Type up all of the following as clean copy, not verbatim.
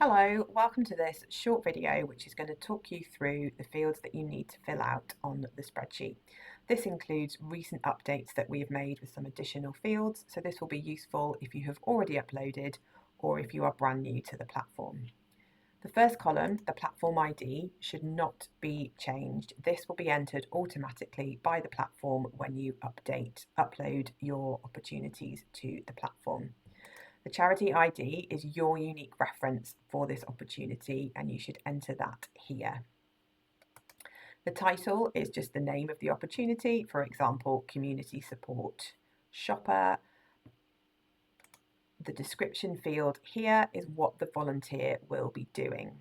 Hello, welcome to this short video which is going to talk you through the fields that you need to fill out on the spreadsheet. This includes recent updates that we have made with some additional fields, so this will be useful if you have already uploaded or if you are brand new to the platform. The first column, the platform ID, should not be changed. This will be entered automatically by the platform when you upload your opportunities to the platform. The charity ID is your unique reference for this opportunity and you should enter that here. The title is just the name of the opportunity, for example, Community Support Shopper. The description field here is what the volunteer will be doing.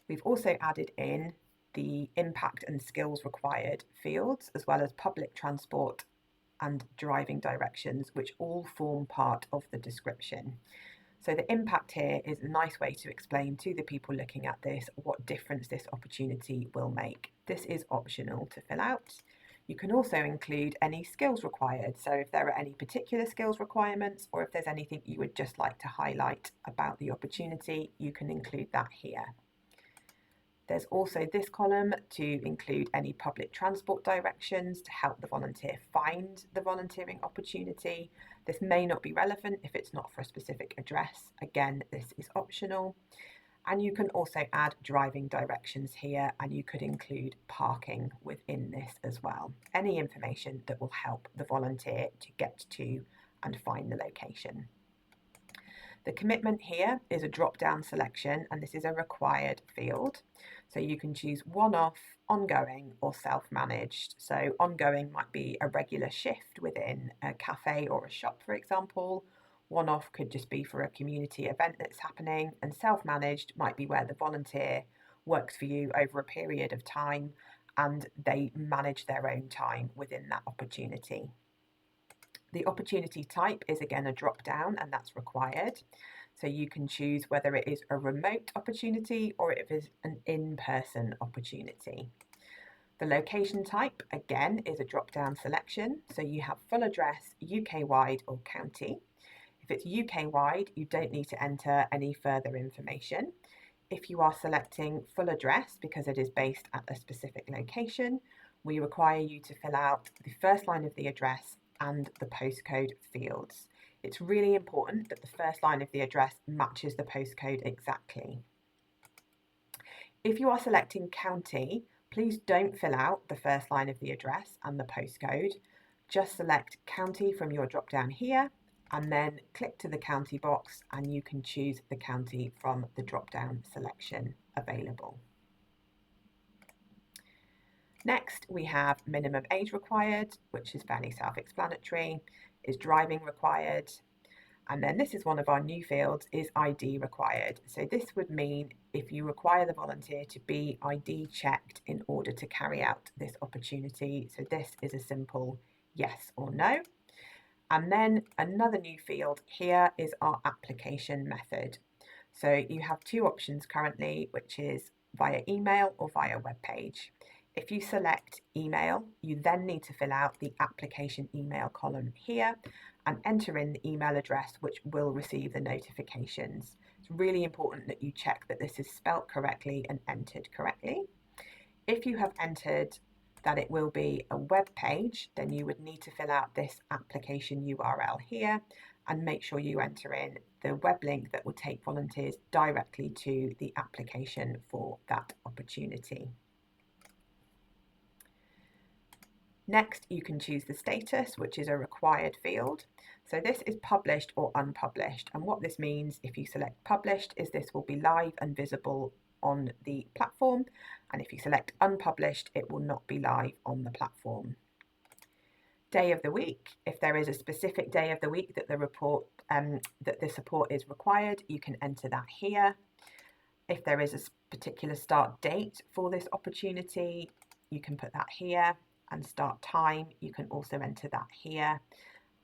We've also added in the impact and skills required fields, as well as public transport and driving directions, which all form part of the description. So the impact here is a nice way to explain to the people looking at this what difference this opportunity will make. This is optional to fill out. You can also include any skills required. So if there are any particular skills requirements or if there's anything you would just like to highlight about the opportunity, you can include that here. There's also this column to include any public transport directions to help the volunteer find the volunteering opportunity. This may not be relevant if it's not for a specific address. Again, this is optional. And you can also add driving directions here, and you could include parking within this as well. Any information that will help the volunteer to get to and find the location. The commitment here is a drop-down selection, and this is a required field. So you can choose one-off, ongoing, or self-managed. So ongoing might be a regular shift within a cafe or a shop, for example. One-off could just be for a community event that's happening, and self-managed might be where the volunteer works for you over a period of time and they manage their own time within that opportunity. The opportunity type is again a drop down, and that's required. So you can choose whether it is a remote opportunity or if it is an in-person opportunity. The location type again is a drop down selection. So you have full address, UK wide or county. If it's UK wide, you don't need to enter any further information. If you are selecting full address because it is based at a specific location, we require you to fill out the first line of the address and the postcode fields. It's really important that the first line of the address matches the postcode exactly. If you are selecting county, please don't fill out the first line of the address and the postcode. Just select county from your drop down here and then click to the county box and you can choose the county from the drop down selection available. Next, we have minimum age required, which is fairly self-explanatory, is driving required, and then this is one of our new fields, is ID required. So this would mean if you require the volunteer to be ID checked in order to carry out this opportunity. So this is a simple yes or no. And then another new field here is our application method. So you have two options currently, which is via email or via web page. If you select email, you then need to fill out the application email column here and enter in the email address which will receive the notifications. It's really important that you check that this is spelt correctly and entered correctly. If you have entered that it will be a web page, then you would need to fill out this application URL here and make sure you enter in the web link that will take volunteers directly to the application for that opportunity. Next, you can choose the status, which is a required field. So this is published or unpublished. And what this means, if you select published, is this will be live and visible on the platform. And if you select unpublished, it will not be live on the platform. Day of the week, if there is a specific day of the week that the support is required, you can enter that here. If there is a particular start date for this opportunity, you can put that here. And start time, you can also enter that here.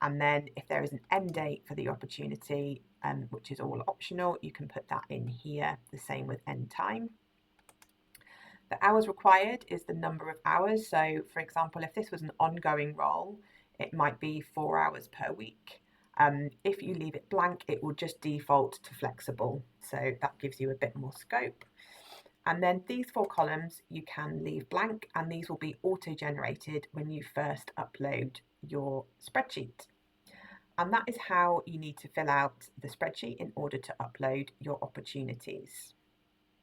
And then if there is an end date for the opportunity, which is all optional, you can put that in here, the same with end time. The hours required is the number of hours. So for example, if this was an ongoing role, it might be 4 hours per week. If you leave it blank, it will just default to flexible. So that gives you a bit more scope. And then these 4 columns you can leave blank, and these will be auto-generated when you first upload your spreadsheet. And that is how you need to fill out the spreadsheet in order to upload your opportunities.